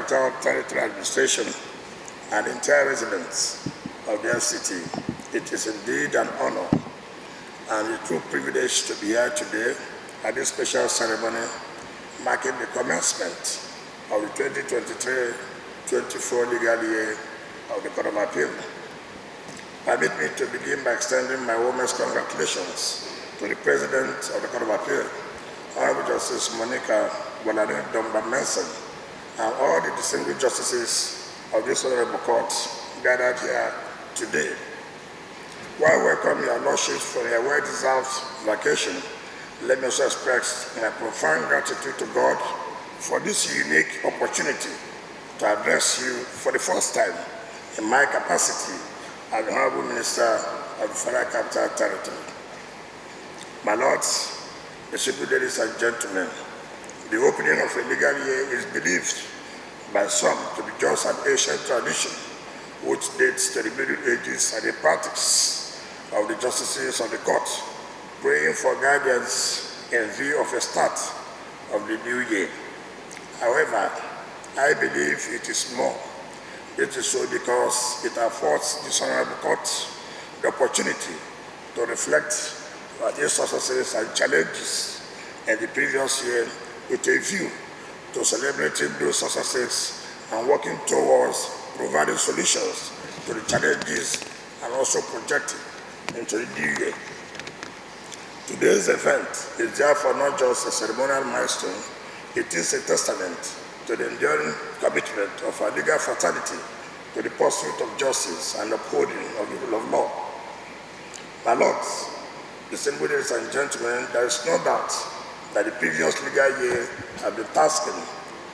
Capital Territory Administration and entire residents of the FCT, it is indeed an honor and a true privilege to be here today at this special ceremony marking the commencement of the 2023-24 legal year of the Court of Appeal. Permit me to begin by extending my warmest congratulations to the President of the Court of Appeal, Honorable Justice Monica Bolade-Domba-Menson, and all the distinguished justices of this honorable court gathered here today. While welcoming your lordships for your well-deserved vacation, let me also express my profound gratitude to God for this unique opportunity to address you for the first time in my capacity as the Honorable Minister of the Federal Capital Territory. My lords, esteemed ladies and gentlemen, the opening of a legal year is believed by some to be just an ancient tradition which dates to the Middle Ages and the practice of the justices of the court, praying for guidance in view of a start of the new year. However, I believe it is more. It is so because it affords this honorable court the opportunity to reflect on its successes and challenges in the previous year with a view to celebrating those successes and working towards providing solutions to the challenges and also projecting into the new year. Today's event is therefore not just a ceremonial milestone, it is a testament to the enduring commitment of our legal fraternity to the pursuit of justice and upholding of the rule of law. My lords, distinguished ladies and gentlemen, there is no doubt that the previous legal year has been tasking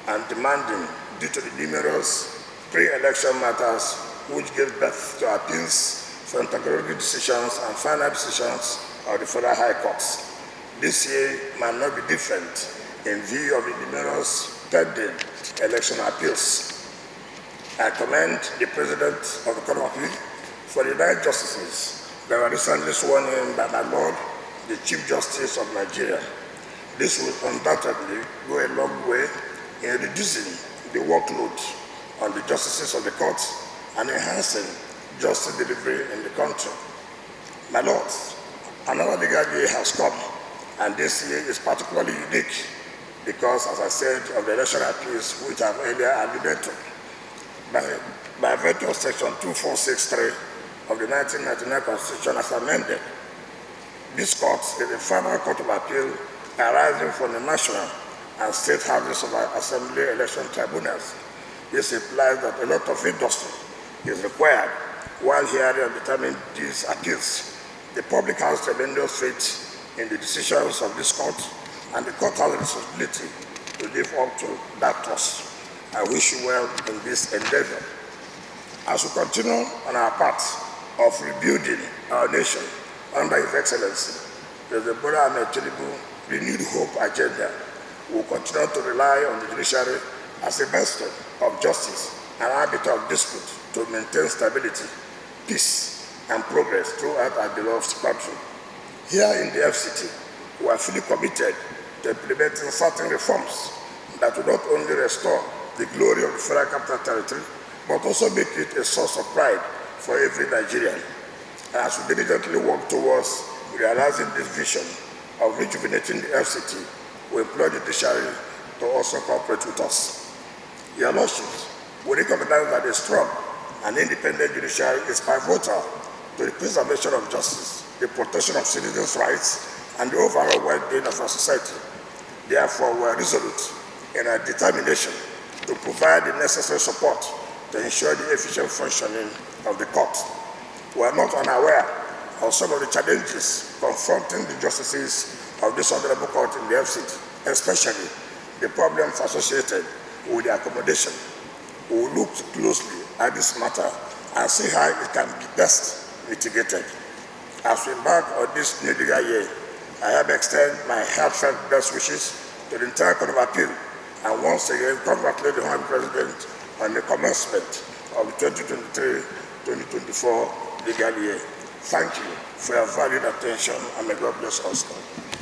and demanding due to the numerous pre-election matters which gave birth to appeals for interlocutory decisions and final decisions of the federal high courts. This year might not be different in view of the numerous pending election appeals. I commend the President of the Court of Appeal for the 9 justices that were recently sworn in by my Lord, the Chief Justice of Nigeria. This will undoubtedly go a long way in reducing the workload on the justices of the court and enhancing justice delivery in the country. My lords, another legal year has come, and this year is particularly unique because, as I said, of the election appeals which I have earlier alluded to. By virtue of Section 2463 of the 1999 Constitution as amended, this court is a federal court of appeal arising from the national and state houses of assembly election tribunals. This implies that a lot of industry is required while hearing and determining these appeals. The public has tremendous faith in the decisions of this court, and the court has a responsibility to live up to that trust. I wish you well in this endeavor. As we continue on our path of rebuilding our nation under His Excellency, President Bola Ahmed Tinubu renewed hope agenda, we will continue to rely on the judiciary as a bastion of justice and arbiter of dispute to maintain stability, peace, and progress throughout our beloved country. Here in the FCT, we are fully committed to implementing certain reforms that will not only restore the glory of the Federal Capital Territory, but also make it a source of pride for every Nigerian. And as we diligently work towards realizing this vision of rejuvenating the FCT, we implore the judiciary to also cooperate with us. Your Lordships, we recognize that a strong and independent judiciary is pivotal to the preservation of justice, the protection of citizens' rights, and the overall well-being of our society. Therefore, we are resolute in our determination to provide the necessary support to ensure the efficient functioning of the court. We are not unaware of some of the challenges confronting the justices of this honorable court in the FCT, especially the problems associated with the accommodation. We will look closely at this matter and see how it can be best mitigated. As we embark on this new legal year, I have extended my heartfelt best wishes to the entire Court of Appeal, and once again congratulate the Honorable President on the commencement of the 2023-2024 legal year. Thank you for your valued attention, and may God bless us all.